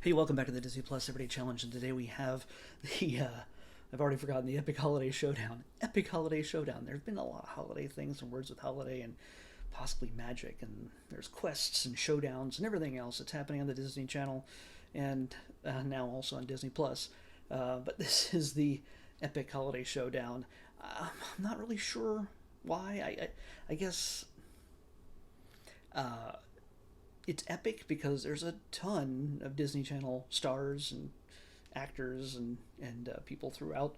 Hey, welcome back to the Disney Plus Everyday Challenge, and today we have I've already forgotten the Epic Holiday Showdown. Epic Holiday Showdown. There's been a lot of holiday things and words with holiday and possibly magic, and there's quests and showdowns and everything else that's happening on the Disney Channel and now also on Disney Plus. But this is the Epic Holiday Showdown. I'm not really sure why. I guess uh, it's epic because there's a ton of Disney Channel stars and actors and people throughout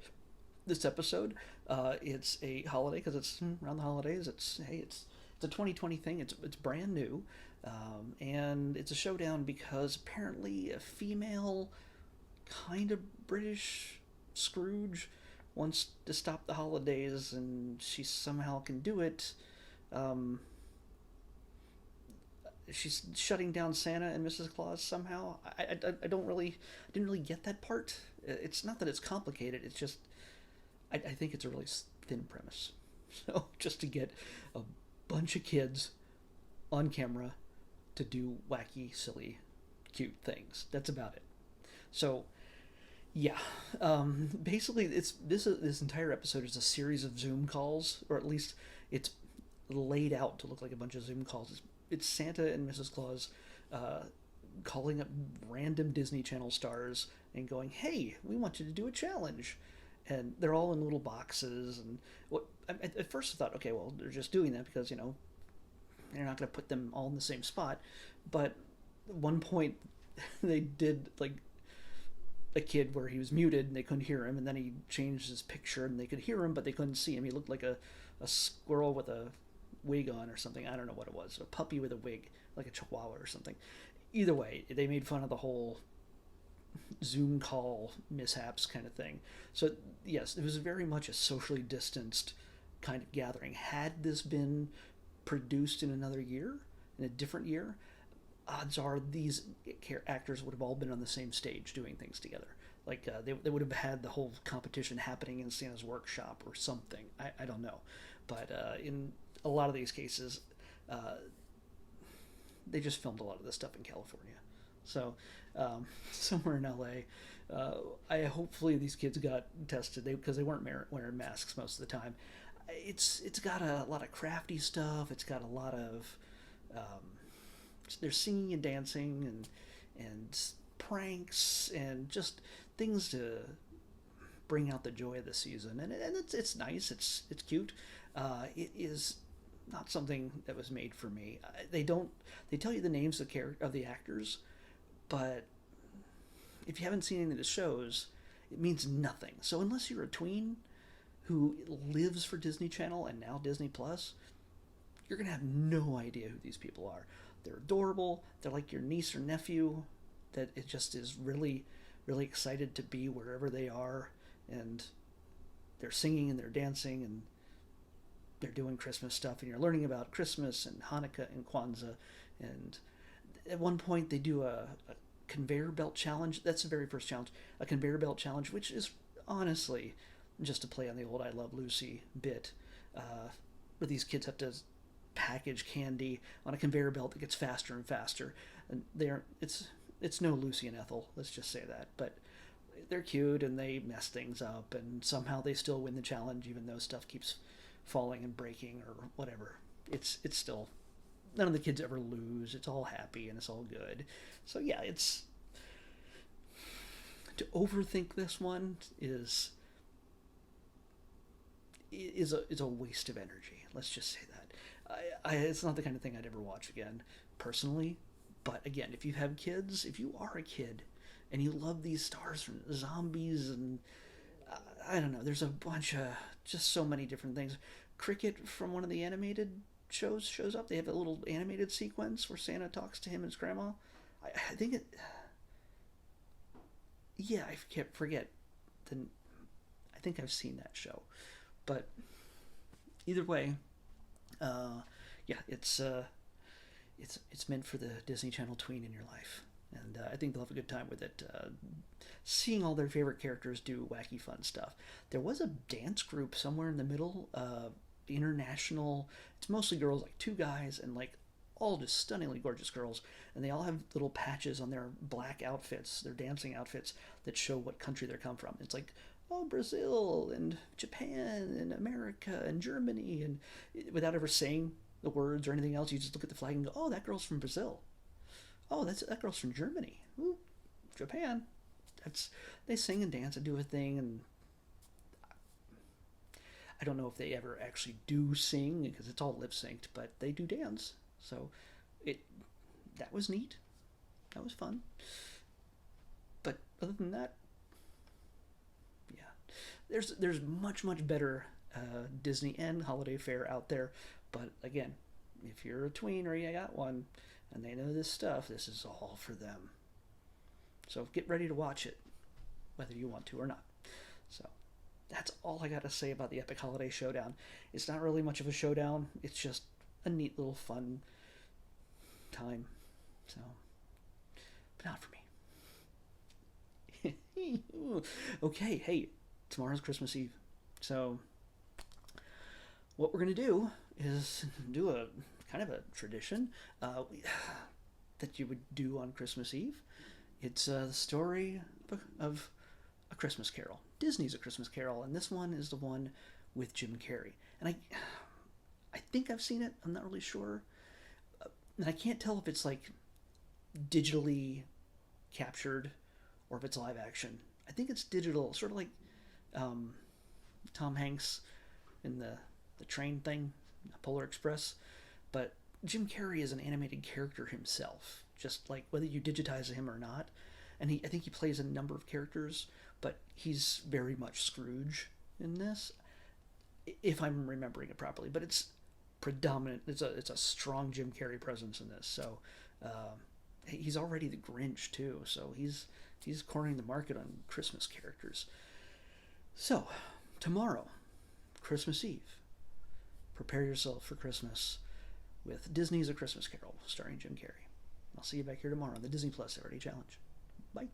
this episode. It's a holiday because it's around the holidays. It's a 2020 thing. It's brand new, and it's a showdown because apparently a female kind of British Scrooge wants to stop the holidays, and she somehow can do it. Um, she's shutting down Santa and Mrs. Claus somehow. I don't really I didn't really get that part. It's not that it's complicated. It's just I think it's a really thin premise. So just to get a bunch of kids on camera to do wacky, silly, cute things. That's about it. So yeah, basically this entire episode is a series of Zoom calls, or at least it's laid out to look like a bunch of Zoom calls. It's Santa and Mrs. Claus uh, calling up random Disney Channel stars and going, "Hey, we want you to do a challenge," and they're all in little boxes. And what at first I thought, okay, well they're just doing that because they're not going to put them all in the same spot. But at one point they did like a kid where he was muted and they couldn't hear him, and then he changed his picture and they could hear him but they couldn't see him. He looked like a squirrel with a wig on or something. I don't know what it was. A puppy with a wig, like a chihuahua or something. Either way, they made fun of the whole Zoom call mishaps kind of thing. So yes, it was very much a socially distanced kind of gathering. Had this been produced in another year, in a different year, odds are these actors would have all been on the same stage doing things together. Like they would have had the whole competition happening in Santa's workshop or something. I don't know. But in a lot of these cases, uh, they just filmed a lot of this stuff in California. So somewhere in LA, I hopefully these kids got tested because they weren't wearing masks most of the time. It's got a lot of crafty stuff. It's got a lot of they're singing and dancing and pranks and just things to bring out the joy of the season. And it's nice. It's cute. It is not something that was made for me. They tell you the names of the actors, but if you haven't seen any of the shows, it means nothing. So unless you're a tween who lives for Disney Channel and now Disney Plus, you're gonna have no idea who these people are. They're adorable. They're like your niece or nephew that it just is really, really excited to be wherever they are, and they're singing and they're dancing and they're doing Christmas stuff, and you're learning about Christmas and Hanukkah and Kwanzaa. And at one point they do a conveyor belt challenge. That's the very first challenge, a conveyor belt challenge, which is honestly just to play on the old "I Love Lucy" bit, where these kids have to package candy on a conveyor belt that gets faster and faster. And it's no Lucy and Ethel. Let's just say that, but they're cute and they mess things up, and somehow they still win the challenge even though stuff keeps falling and breaking or whatever. It's still, none of the kids ever lose. It's all happy and it's all good. So yeah, it's to overthink this one is a waste of energy. Let's just say that. It's not the kind of thing I'd ever watch again, personally. But again, if you have kids, if you are a kid and you love these stars from zombies and I don't know, there's a bunch of just so many different things. Cricket from one of the animated shows shows up. They have a little animated sequence where Santa talks to him and his grandma. I think it. Yeah, I can't forget. The, I think I've seen that show, but either way, uh, yeah, it's meant for the Disney Channel tween in your life, and I think they'll have a good time with it. Seeing all their favorite characters do wacky, fun stuff. There was a dance group somewhere in the middle, international. It's mostly girls, like two guys and like all just stunningly gorgeous girls, and they all have little patches on their black outfits, their dancing outfits, that show what country they come from. It's like, oh, Brazil and Japan and America and Germany, and without ever saying the words or anything else, you just look at the flag and go, oh, that girl's from Brazil. Oh, that girl's from Germany. Ooh, Japan. That's they sing and dance and do a thing, and I don't know if they ever actually do sing because it's all lip synced, but they do dance. So it that was neat. That was fun. But other than that, yeah, there's much better Disney and holiday fare out there. But again, if you're a tween or you got one and they know this stuff, this is all for them. So get ready to watch it, whether you want to or not. So that's all I got to say about the Epic Holiday Showdown. It's not really much of a showdown. It's just a neat little fun time. So, but not for me. Okay, hey, tomorrow's Christmas Eve. So, what we're going to do is do a kind of a tradition that you would do on Christmas Eve. It's the story of A Christmas Carol. Disney's A Christmas Carol, and this one is the one with Jim Carrey. And I think I've seen it. I'm not really sure. And I can't tell if it's like digitally captured or if it's live action. I think it's digital, sort of like Tom Hanks in the train thing, Polar Express. But Jim Carrey is an animated character himself, just like whether you digitize him or not. And I think he plays a number of characters, but he's very much Scrooge in this, if I'm remembering it properly. But it's predominant. It's a strong Jim Carrey presence in this. So he's already the Grinch too. So he's cornering the market on Christmas characters. So tomorrow, Christmas Eve, prepare yourself for Christmas with Disney's A Christmas Carol, starring Jim Carrey. I'll see you back here tomorrow on the Disney Plus Everyday Challenge. Bye.